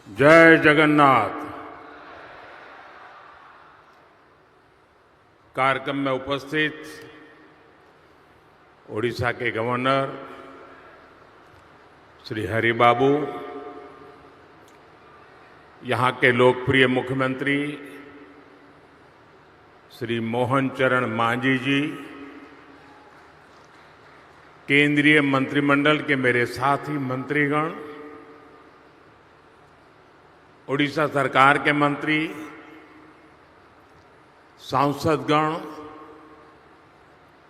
जय जगन्नाथ। कार्यक्रम में उपस्थित ओडिशा के गवर्नर श्री हरिबाबू, यहाँ के लोकप्रिय मुख्यमंत्री श्री मोहन चरण मांझी जी, केंद्रीय मंत्रिमंडल के मेरे साथी मंत्रीगण, ओडिशा सरकार के मंत्री, सांसदगण,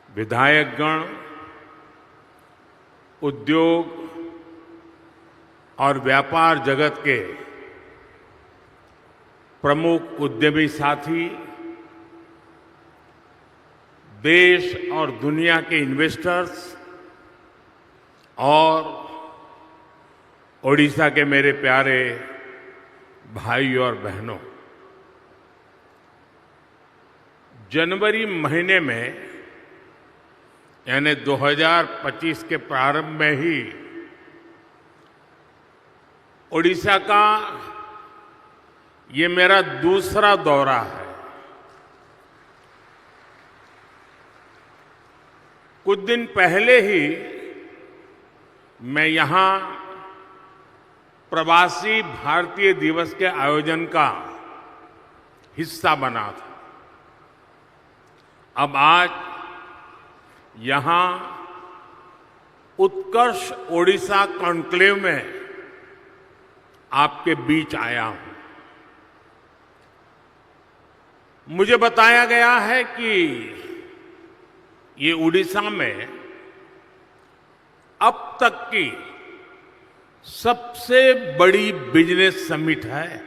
विधायकगण, उद्योग और व्यापार जगत के प्रमुख उद्यमी साथी, देश और दुनिया के इन्वेस्टर्स और ओडिशा के मेरे प्यारे भाई और बहनों, जनवरी महीने में यानी 2025 के प्रारंभ में ही ओडिशा का ये मेरा दूसरा दौरा है। कुछ दिन पहले ही मैं यहां प्रवासी भारतीय दिवस के आयोजन का हिस्सा बना था। अब आज यहां उत्कर्ष ओडिशा कॉन्क्लेव में आपके बीच आया हूं। मुझे बताया गया है कि ये ओडिशा में अब तक की सबसे बड़ी बिजनेस समिट है।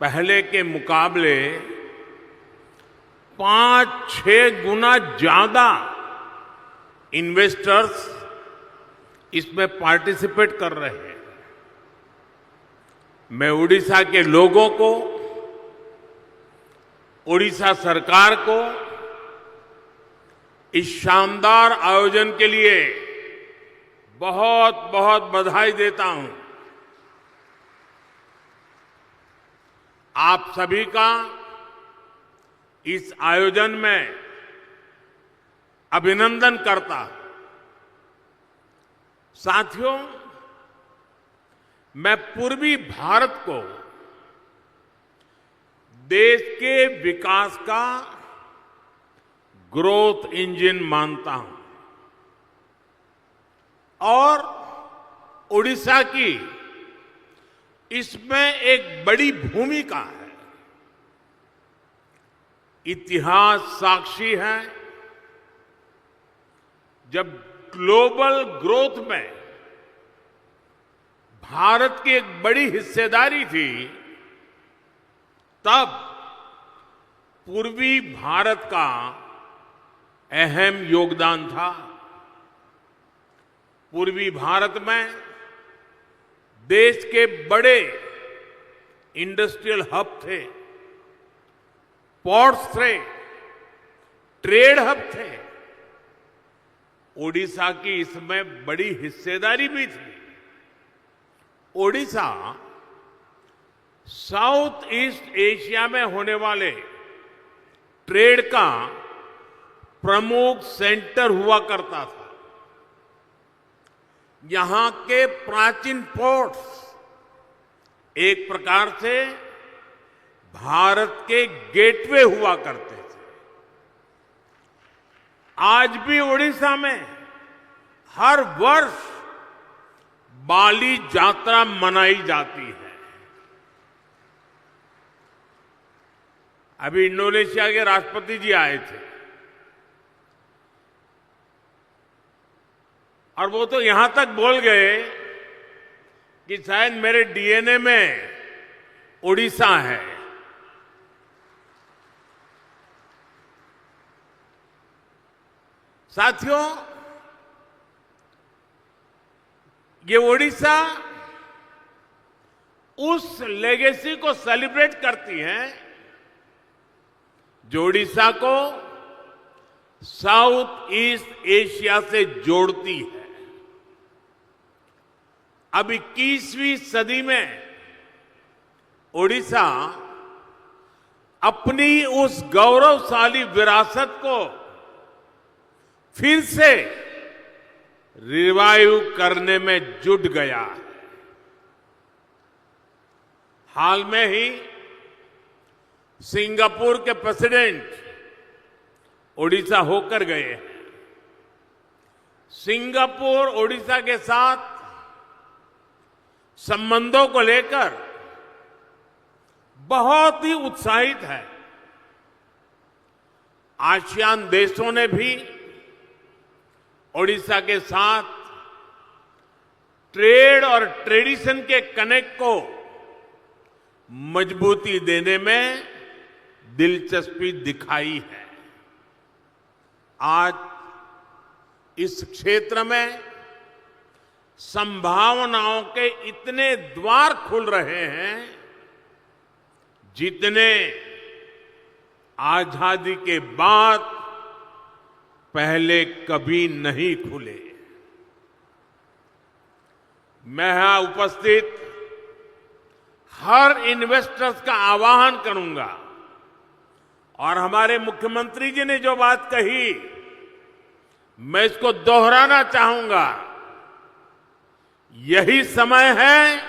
पहले के मुकाबले 5-6 गुना ज्यादा इन्वेस्टर्स इसमें पार्टिसिपेट कर रहे हैं। मैं ओडिशा के लोगों को, ओडिशा सरकार को इस शानदार आयोजन के लिए बहुत बहुत बधाई देता हूं। आप सभी का इस आयोजन में अभिनंदन करता हूं। साथियों, मैं पूर्वी भारत को देश के विकास का ग्रोथ इंजन मानता हूं और ओडिशा की इसमें एक बड़ी भूमिका है। इतिहास साक्षी है, जब ग्लोबल ग्रोथ में भारत की एक बड़ी हिस्सेदारी थी, तब पूर्वी भारत का अहम योगदान था। पूर्वी भारत में देश के बड़े इंडस्ट्रियल हब थे, पोर्ट्स थे, ट्रेड हब थे। ओडिशा की इसमें बड़ी हिस्सेदारी भी थी। ओडिशा साउथ ईस्ट एशिया में होने वाले ट्रेड का प्रमुख सेंटर हुआ करता था। यहां के प्राचीन पोर्ट्स एक प्रकार से भारत के गेटवे हुआ करते थे। आज भी ओडिशा में हर वर्ष बाली यात्रा मनाई जाती है। अभी इंडोनेशिया के राष्ट्रपति जी आए थे और वो तो यहां तक बोल गए कि शायद मेरे डीएनए में ओडिशा है। साथियों, ये ओडिशा उस लेगेसी को सेलिब्रेट करती है जो ओडिशा को साउथ ईस्ट एशिया से जोड़ती है। अब 21वीं सदी में ओडिशा अपनी उस गौरवशाली विरासत को फिर से रिवाइव करने में जुट गया है। हाल में ही सिंगापुर के प्रेसिडेंट ओडिशा होकर गए हैं। सिंगापुर ओडिशा के साथ संबंधों को लेकर बहुत ही उत्साहित है। आसियान देशों ने भी ओडिशा के साथ ट्रेड और ट्रेडिशन के कनेक्ट को मजबूती देने में दिलचस्पी दिखाई है। आज इस क्षेत्र में संभावनाओं के इतने द्वार खुल रहे हैं जितने आजादी के बाद पहले कभी नहीं खुले। मैं यहां उपस्थित हर इन्वेस्टर्स का आह्वान करूंगा और हमारे मुख्यमंत्री जी ने जो बात कही मैं इसको दोहराना चाहूंगा। यही समय है,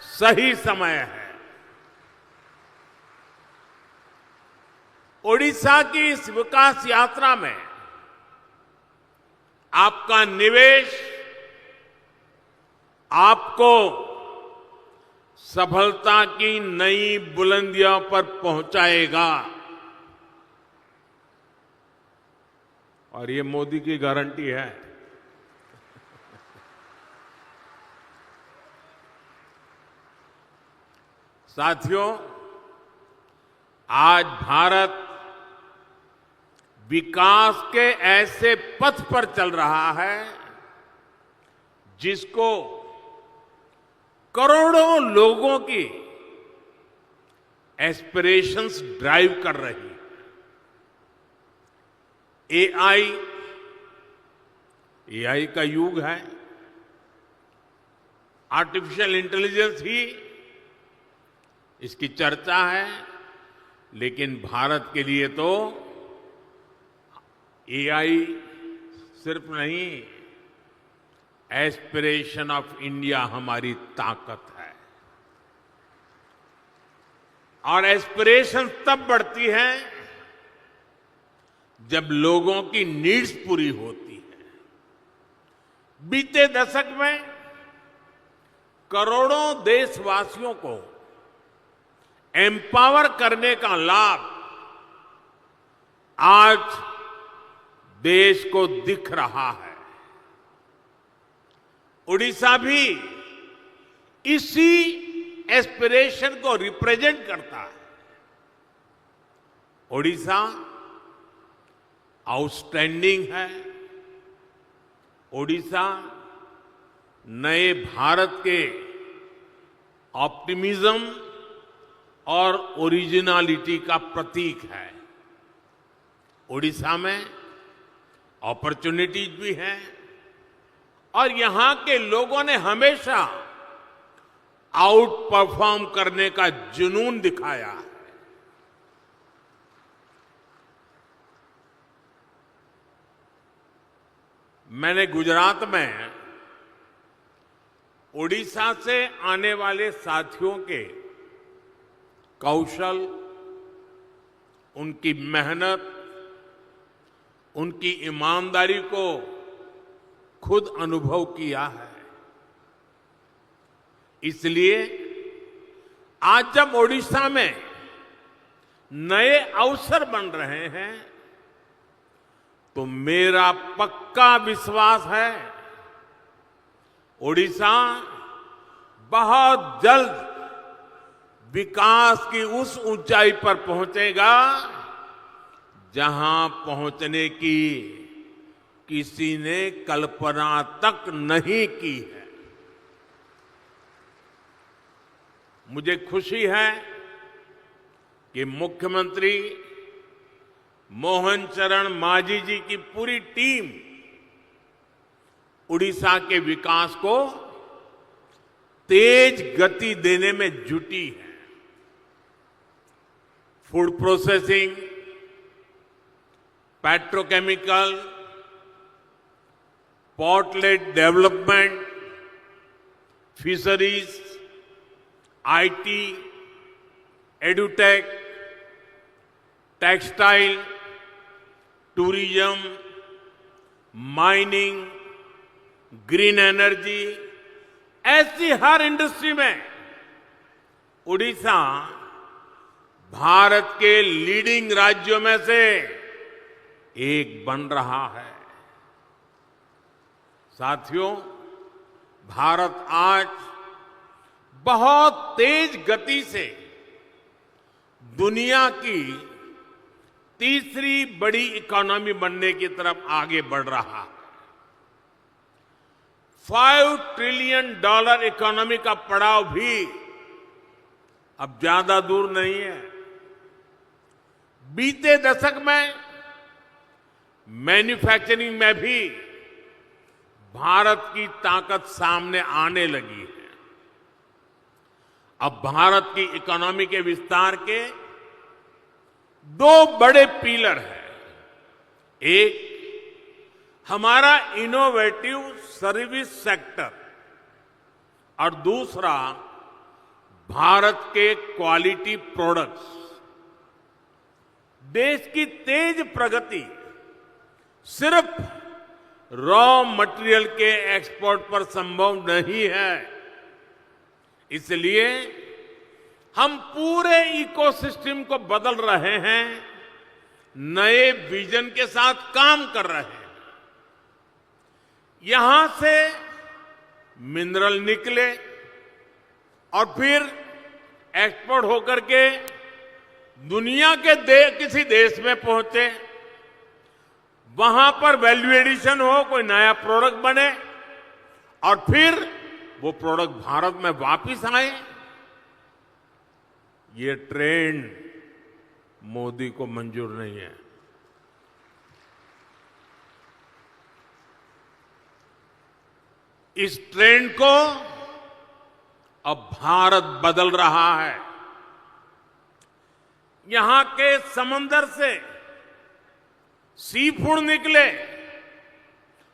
सही समय है। ओडिशा की इस विकास यात्रा में आपका निवेश आपको सफलता की नई बुलंदियों पर पहुंचाएगा और ये मोदी की गारंटी है। साथियों, आज भारत विकास के ऐसे पथ पर चल रहा है जिसको करोड़ों लोगों की एस्पिरेशंस ड्राइव कर रही है। एआई का युग है। आर्टिफिशियल इंटेलिजेंस ही इसकी चर्चा है, लेकिन भारत के लिए तो एआई सिर्फ नहीं, एस्पिरेशन ऑफ इंडिया हमारी ताकत है। और एस्पिरेशन तब बढ़ती है जब लोगों की नीड्स पूरी होती है। बीते दशक में करोड़ों देशवासियों को एम्पावर करने का लाभ आज देश को दिख रहा है। ओडिशा भी इसी एस्पिरेशन को रिप्रेजेंट करता है। ओडिशा आउटस्टैंडिंग है। ओडिशा नए भारत के ऑप्टिमिज्म और ओरिजिनलिटी का प्रतीक है। ओडिशा में अपॉर्चुनिटीज भी हैं और यहां के लोगों ने हमेशा आउट परफॉर्म करने का जुनून दिखाया है। मैंने गुजरात में ओडिशा से आने वाले साथियों के कौशल, उनकी मेहनत, उनकी ईमानदारी को खुद अनुभव किया है। इसलिए आज जब ओडिशा में नए अवसर बन रहे हैं तो मेरा पक्का विश्वास है ओडिशा बहुत जल्द विकास की उस ऊंचाई पर पहुंचेगा जहां पहुंचने की किसी ने कल्पना तक नहीं की है। मुझे खुशी है कि मुख्यमंत्री मोहन चरण मांझी जी की पूरी टीम उड़ीसा के विकास को तेज गति देने में जुटी है। Food processing, petrochemical, port-lead development, fisheries, IT, edutech, textile, tourism, mining, green energy, ऐसी हर इंडस्ट्री में उड़ीसा भारत के लीडिंग राज्यों में से एक बन रहा है। साथियों, भारत आज बहुत तेज गति से दुनिया की तीसरी बड़ी इकोनॉमी बनने की तरफ आगे बढ़ रहा है। $5 ट्रिलियन इकोनॉमी का पड़ाव भी अब ज्यादा दूर नहीं है। बीते दशक में मैन्युफैक्चरिंग में भी भारत की ताकत सामने आने लगी है। अब भारत की इकोनॉमी के विस्तार के दो बड़े पिलर हैं। एक हमारा इनोवेटिव सर्विस सेक्टर और दूसरा भारत के क्वालिटी प्रोडक्ट्स। देश की तेज प्रगति सिर्फ रॉ मटेरियल के एक्सपोर्ट पर संभव नहीं है। इसलिए हम पूरे इकोसिस्टम को बदल रहे हैं, नए विजन के साथ काम कर रहे हैं। यहां से मिनरल निकले और फिर एक्सपोर्ट होकर के दुनिया के किसी देश में पहुंचे, वहां पर वैल्यू एडिशन हो, कोई नया प्रोडक्ट बने और फिर वो प्रोडक्ट भारत में वापस आए। ये ट्रेंड मोदी को मंजूर नहीं है। इस ट्रेंड को अब भारत बदल रहा है। यहां के समंदर से सी फूड निकले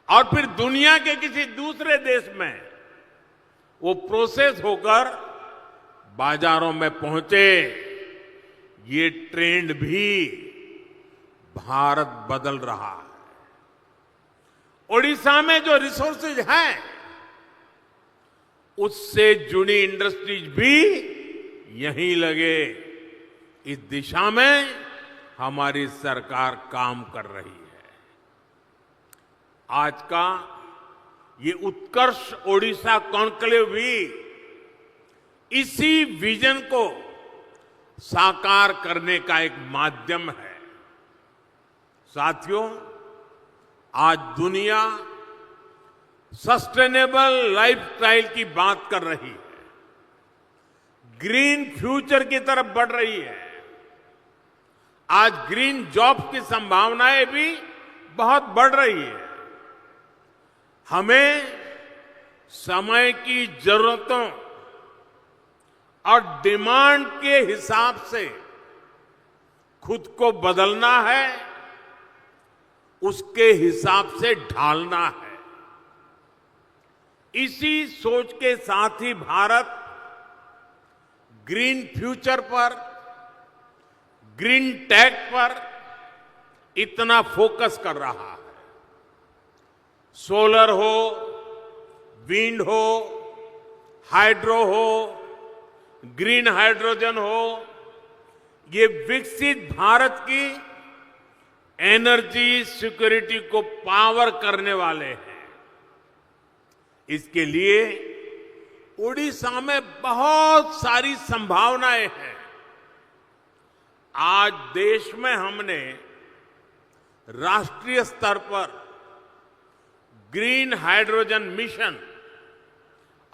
और फिर दुनिया के किसी दूसरे देश में वो प्रोसेस होकर बाजारों में पहुंचे। ये ट्रेंड भी भारत बदल रहा है। ओडिशा में जो रिसोर्सेज हैं, उससे जुड़ी इंडस्ट्रीज भी यहीं लगे। इस दिशा में हमारी सरकार काम कर रही है। आज का ये उत्कर्ष ओडिशा कॉन्क्लेव भी इसी विजन को साकार करने का एक माध्यम है। साथियों, आज दुनिया सस्टेनेबल लाइफस्टाइल की बात कर रही है, ग्रीन फ्यूचर की तरफ बढ़ रही है। आज ग्रीन जॉब की संभावनाएं भी बहुत बढ़ रही है। हमें समय की जरूरतों और डिमांड के हिसाब से खुद को बदलना है, उसके हिसाब से ढालना है। इसी सोच के साथ ही भारत ग्रीन फ्यूचर पर, ग्रीन टेक पर इतना फोकस कर रहा है। सोलर हो, विंड हो, हाइड्रो हो, ग्रीन हाइड्रोजन हो, ये विकसित भारत की एनर्जी सिक्योरिटी को पावर करने वाले हैं। इसके लिए उड़ीसा में बहुत सारी संभावनाएं हैं। आज देश में हमने राष्ट्रीय स्तर पर ग्रीन हाइड्रोजन मिशन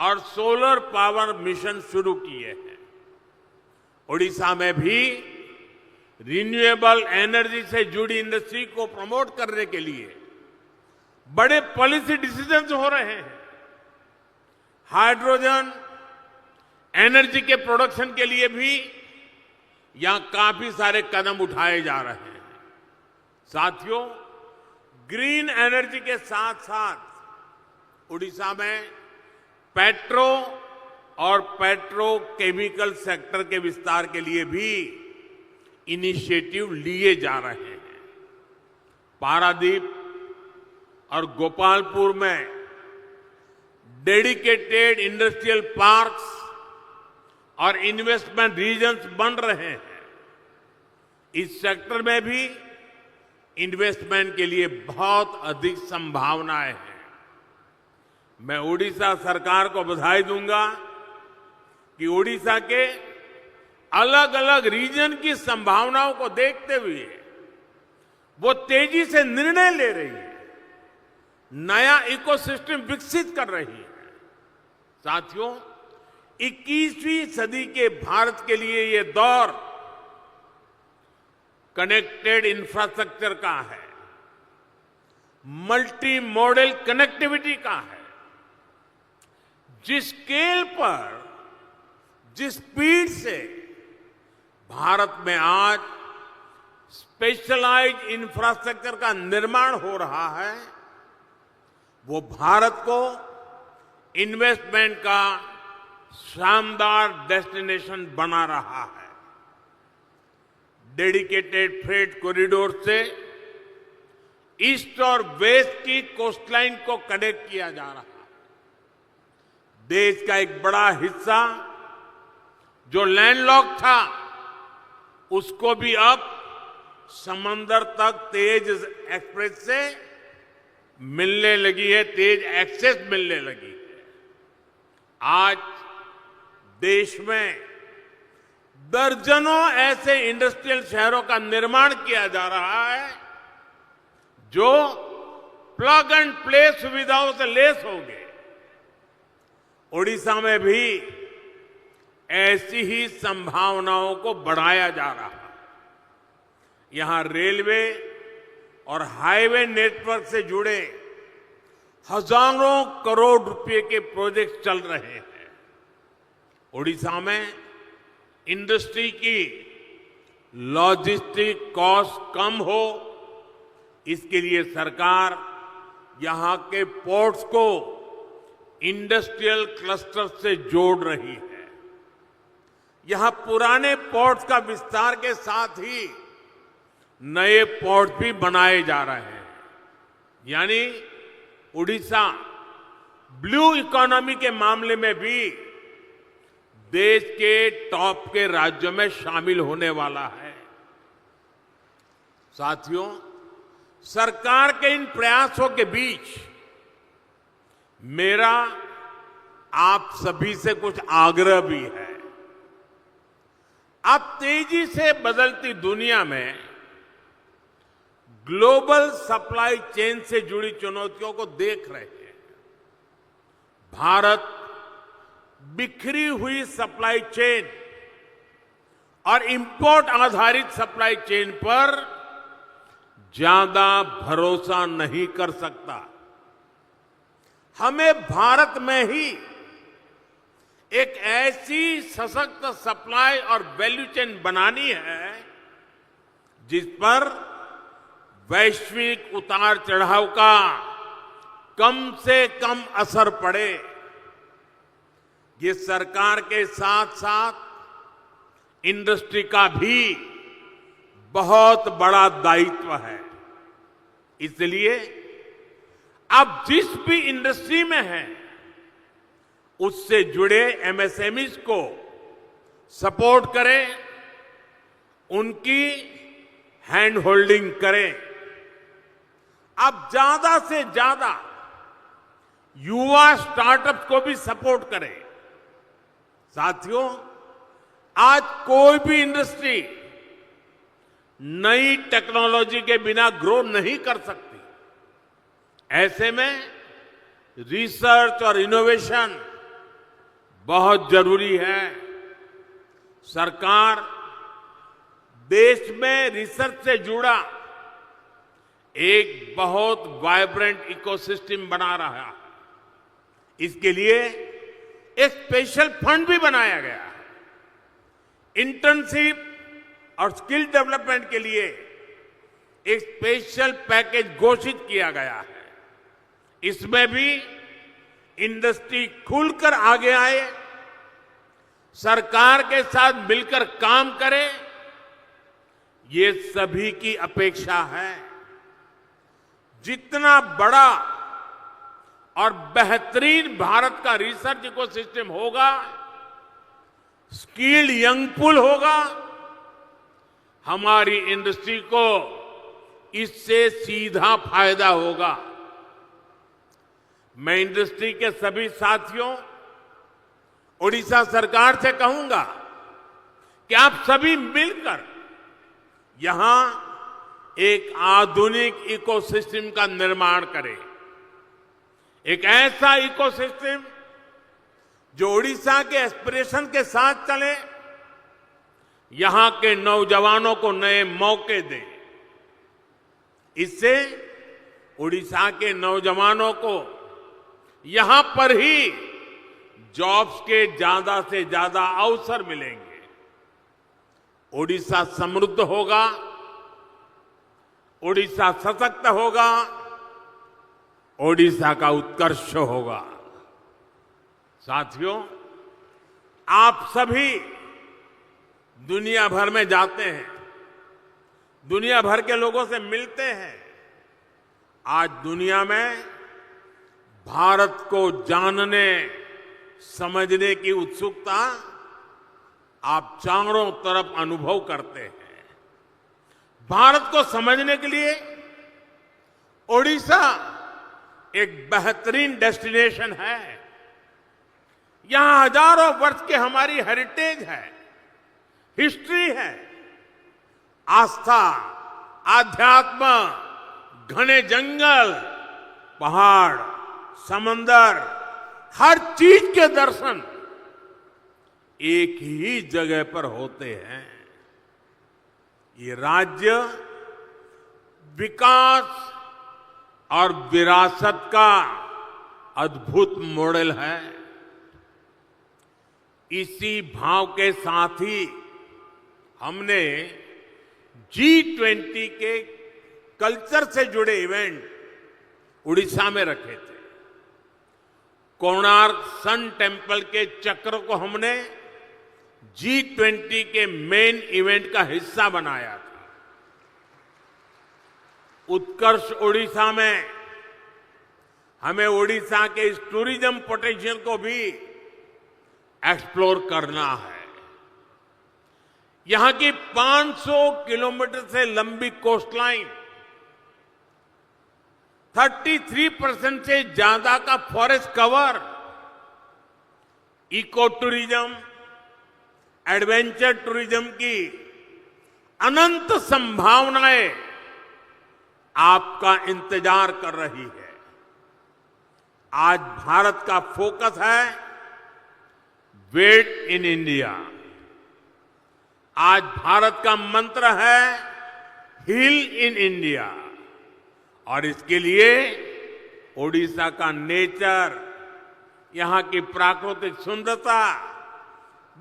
और सोलर पावर मिशन शुरू किए हैं। उड़ीसा में भी रिन्यूएबल एनर्जी से जुड़ी इंडस्ट्री को प्रमोट करने के लिए बड़े पॉलिसी डिसीजंस हो रहे हैं। हाइड्रोजन एनर्जी के प्रोडक्शन के लिए भी यहां काफी सारे कदम उठाए जा रहे हैं। साथियों, ग्रीन एनर्जी के साथ साथ उड़ीसा में पेट्रो और पेट्रोकेमिकल सेक्टर के विस्तार के लिए भी इनिशिएटिव लिए जा रहे हैं। पारादीप और गोपालपुर में डेडिकेटेड इंडस्ट्रियल पार्क्स और इन्वेस्टमेंट रीजन्स बन रहे हैं। इस सेक्टर में भी इन्वेस्टमेंट के लिए बहुत अधिक संभावनाएं हैं। मैं उड़ीसा सरकार को बधाई दूंगा कि उड़ीसा के अलग अलग रीजन की संभावनाओं को देखते हुए वो तेजी से निर्णय ले रही है, नया इकोसिस्टम विकसित कर रही है। साथियों, 21वीं सदी के भारत के लिए ये दौर कनेक्टेड इंफ्रास्ट्रक्चर का है, मल्टी मॉडल कनेक्टिविटी का है। जिस स्केल पर, जिस स्पीड से भारत में आज स्पेशलाइज्ड इंफ्रास्ट्रक्चर का निर्माण हो रहा है, वो भारत को इन्वेस्टमेंट का शानदार डेस्टिनेशन बना रहा है। डेडिकेटेड फ्रेट कॉरिडोर से ईस्ट और वेस्ट की कोस्टलाइन को कनेक्ट किया जा रहा है। देश का एक बड़ा हिस्सा जो लैंडलॉक था, उसको भी अब समंदर तक तेज एक्सप्रेस से मिलने लगी है, तेज एक्सेस मिलने लगी है। आज देश में दर्जनों ऐसे इंडस्ट्रियल शहरों का निर्माण किया जा रहा है जो प्लग एंड प्ले सुविधाओं से लैस होंगे। ओडिशा में भी ऐसी ही संभावनाओं को बढ़ाया जा रहा है। यहां रेलवे और हाईवे नेटवर्क से जुड़े हजारों करोड़ रुपए के प्रोजेक्ट चल रहे हैं। ओडिशा में इंडस्ट्री की लॉजिस्टिक कॉस्ट कम हो, इसके लिए सरकार यहां के पोर्ट्स को इंडस्ट्रियल क्लस्टर से जोड़ रही है। यहां पुराने पोर्ट्स का विस्तार के साथ ही नए पोर्ट भी बनाए जा रहे हैं। यानी उड़ीसा ब्लू इकोनॉमी के मामले में भी देश के टॉप के राज्यों में शामिल होने वाला है। साथियों, सरकार के इन प्रयासों के बीच मेरा आप सभी से कुछ आग्रह भी है। आप तेजी से बदलती दुनिया में ग्लोबल सप्लाई चेन से जुड़ी चुनौतियों को देख रहे हैं। भारत बिखरी हुई सप्लाई चेन और इंपोर्ट आधारित सप्लाई चेन पर ज्यादा भरोसा नहीं कर सकता। हमें भारत में ही एक ऐसी सशक्त सप्लाई और वैल्यू चेन बनानी है जिस पर वैश्विक उतार चढ़ाव का कम से कम असर पड़े। ये सरकार के साथ साथ इंडस्ट्री का भी बहुत बड़ा दायित्व है। इसलिए आप जिस भी इंडस्ट्री में हैं, उससे जुड़े एमएसएमईज को सपोर्ट करें, उनकी हैंड होल्डिंग करें। आप ज्यादा से ज्यादा युवा स्टार्टअप को भी सपोर्ट करें। साथियों, आज कोई भी इंडस्ट्री नई टेक्नोलॉजी के बिना ग्रो नहीं कर सकती। ऐसे में रिसर्च और इनोवेशन बहुत जरूरी है। सरकार देश में रिसर्च से जुड़ा एक बहुत वाइब्रेंट इकोसिस्टम बना रहा है। इसके लिए एक स्पेशल फंड भी बनाया गया है। इंटर्नशिप और स्किल डेवलपमेंट के लिए एक स्पेशल पैकेज घोषित किया गया है। इसमें भी इंडस्ट्री खुलकर आगे आए, सरकार के साथ मिलकर काम करे, ये सभी की अपेक्षा है। जितना बड़ा और बेहतरीन भारत का रिसर्च इकोसिस्टम होगा, स्किल्ड यंग पूल होगा, हमारी इंडस्ट्री को इससे सीधा फायदा होगा। मैं इंडस्ट्री के सभी साथियों, ओडिशा सरकार से कहूंगा कि आप सभी मिलकर यहां एक आधुनिक इकोसिस्टम का निर्माण करें। एक ऐसा इकोसिस्टम जो ओडिशा के एस्पिरेशन के साथ चले, यहां के नौजवानों को नए मौके दे। इससे ओडिशा के नौजवानों को यहां पर ही जॉब्स के ज्यादा से ज्यादा अवसर मिलेंगे। ओडिशा समृद्ध होगा, ओडिशा सशक्त होगा, ओडिशा का उत्कर्ष होगा। साथियों, आप सभी दुनिया भर में जाते हैं, दुनिया भर के लोगों से मिलते हैं। आज दुनिया में भारत को जानने समझने की उत्सुकता आप चारों तरफ अनुभव करते हैं। भारत को समझने के लिए ओडिशा एक बेहतरीन डेस्टिनेशन है। यहां हजारों वर्ष की हमारी हेरिटेज है, हिस्ट्री है। आस्था, आध्यात्म, घने जंगल, पहाड़, समंदर, हर चीज के दर्शन एक ही जगह पर होते हैं। ये राज्य विकास और विरासत का अद्भुत मॉडल है। इसी भाव के साथ ही हमने G20 के कल्चर से जुड़े इवेंट उड़ीसा में रखे थे। कोणार्क सन टेम्पल के चक्र को हमने G20 के मेन इवेंट का हिस्सा बनाया था। उत्कर्ष ओडिशा में हमें ओडिशा के इस टूरिज्म पोटेंशियल को भी एक्सप्लोर करना है। यहां की 500 किलोमीटर से लंबी कोस्टलाइन, 33% से ज्यादा का forest cover, eco tourism, adventure tourism की अनंत संभावनाएं आपका इंतजार कर रही है। आज भारत का फोकस है वेट इन इंडिया। आज भारत का मंत्र है हील इन इंडिया। और इसके लिए ओडिशा का नेचर, यहां की प्राकृतिक सुंदरता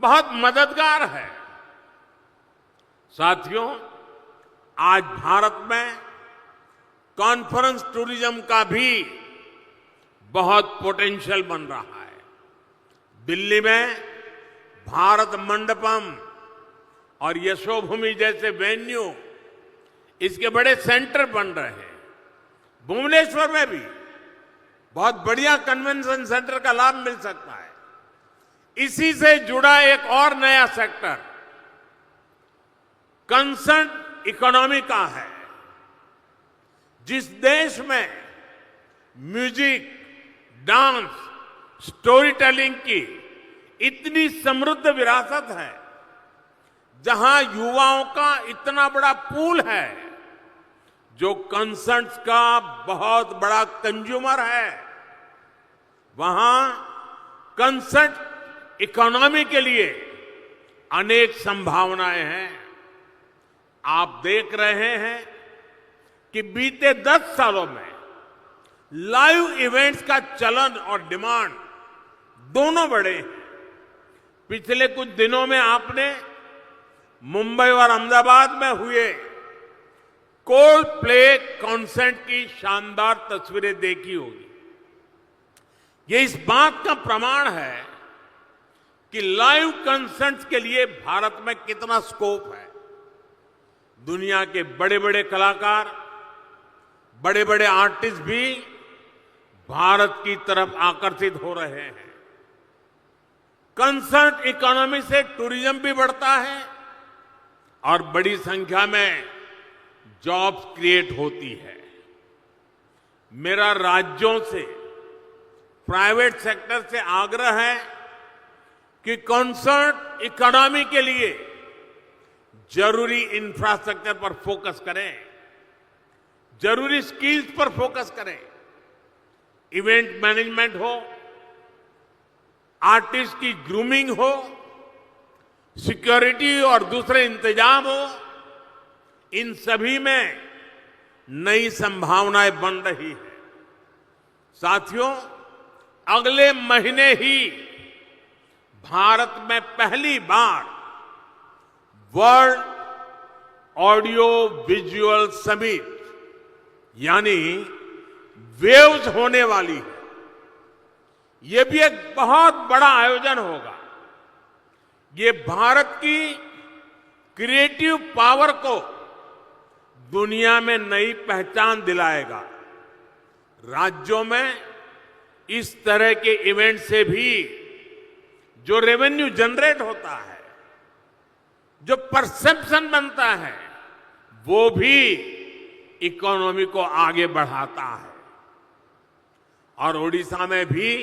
बहुत मददगार है। साथियों, आज भारत में कॉन्फ्रेंस टूरिज्म का भी बहुत पोटेंशियल बन रहा है। दिल्ली में भारत मंडपम और यशोभूमि जैसे वेन्यू, इसके बड़े सेंटर बन रहे हैं। भुवनेश्वर में भी बहुत बढ़िया कन्वेंशन सेंटर का लाभ मिल सकता है। इसी से जुड़ा एक और नया सेक्टर कंसर्न इकोनॉमी का है। जिस देश में म्यूजिक, डांस, स्टोरी टेलिंग की इतनी समृद्ध विरासत है, जहां युवाओं का इतना बड़ा पूल है, जो कंसर्ट्स का बहुत बड़ा कंज्यूमर है, वहां कंसर्ट इकोनॉमी के लिए अनेक संभावनाएं हैं। आप देख रहे हैं कि बीते 10 सालों में लाइव इवेंट्स का चलन और डिमांड दोनों बड़े हैं। पिछले कुछ दिनों में आपने मुंबई और अहमदाबाद में हुए कोल्ड प्ले कॉन्सर्ट की शानदार तस्वीरें देखी होगी। ये इस बात का प्रमाण है कि लाइव कॉन्सर्ट्स के लिए भारत में कितना स्कोप है। दुनिया के बड़े बड़े कलाकार, बड़े बड़े आर्टिस्ट भी भारत की तरफ आकर्षित हो रहे हैं। कंसर्ट इकोनॉमी से टूरिज्म भी बढ़ता है और बड़ी संख्या में जॉब्स क्रिएट होती है। मेरा राज्यों से, प्राइवेट सेक्टर से आग्रह है कि कंसर्ट इकोनॉमी के लिए जरूरी इंफ्रास्ट्रक्चर पर फोकस करें, जरूरी स्किल्स पर फोकस करें। इवेंट मैनेजमेंट हो, आर्टिस्ट की ग्रूमिंग हो, सिक्योरिटी और दूसरे इंतजाम हो, इन सभी में नई संभावनाएं बन रही है। साथियों, अगले महीने ही भारत में पहली बार वर्ल्ड ऑडियो विजुअल समिट यानी वेव्स होने वाली है। ये भी एक बहुत बड़ा आयोजन होगा। ये भारत की क्रिएटिव पावर को दुनिया में नई पहचान दिलाएगा। राज्यों में इस तरह के इवेंट से भी जो रेवेन्यू जनरेट होता है, जो परसेप्शन बनता है, वो भी इकोनॉमी को आगे बढ़ाता है। और ओडिशा में भी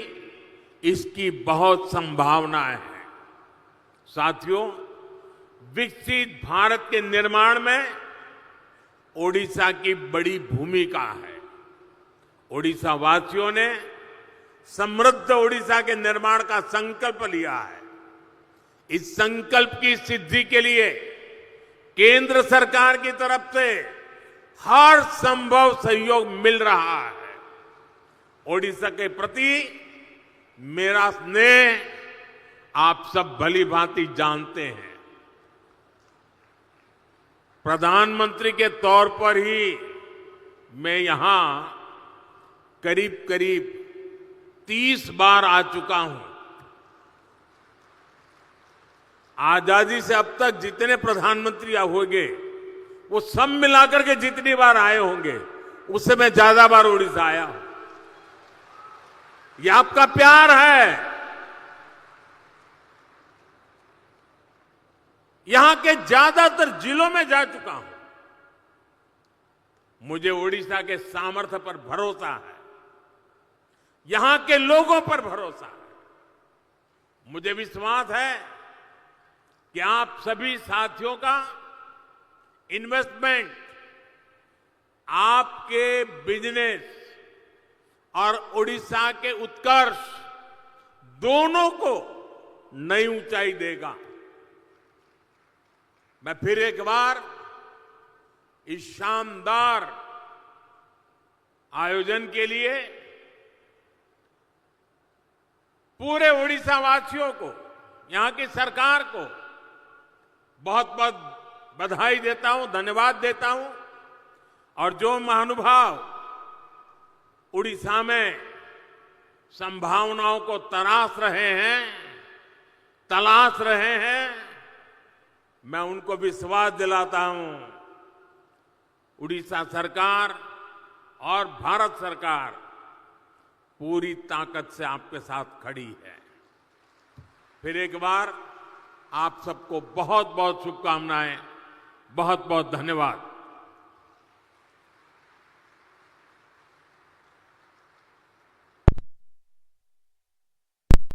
इसकी बहुत संभावनाएं हैं। साथियों, विकसित भारत के निर्माण में ओडिशा की बड़ी भूमिका है। ओडिशा वासियों ने समृद्ध ओडिशा के निर्माण का संकल्प लिया है। इस संकल्प की सिद्धि के लिए केंद्र सरकार की तरफ से हर संभव सहयोग मिल रहा है। ओडिशा के प्रति मेरा स्नेह आप सब भली भांति जानते हैं। प्रधानमंत्री के तौर पर ही मैं यहां करीब करीब 30 बार आ चुका हूं। आजादी से अब तक जितने प्रधानमंत्री होंगे वो सब मिलाकर के जितनी बार आए होंगे उससे मैं ज्यादा बार ओडिशा आया हूं। ये आपका प्यार है। यहां के ज्यादातर जिलों में जा चुका हूं। मुझे ओडिशा के सामर्थ्य पर भरोसा है, यहां के लोगों पर भरोसा है। मुझे विश्वास है कि आप सभी साथियों का इन्वेस्टमेंट आपके बिजनेस और ओडिशा के उत्कर्ष दोनों को नई ऊंचाई देगा। मैं फिर एक बार इस शानदार आयोजन के लिए पूरे ओडिशा वासियों को, यहां की सरकार को बहुत बहुत बधाई देता हूं, धन्यवाद देता हूं। और जो महानुभाव उड़ीसा में संभावनाओं को तलाश रहे हैं, मैं उनको विश्वास दिलाता हूं, उड़ीसा सरकार और भारत सरकार पूरी ताकत से आपके साथ खड़ी है। फिर एक बार आप सबको बहुत बहुत शुभकामनाएं, बहुत बहुत धन्यवाद।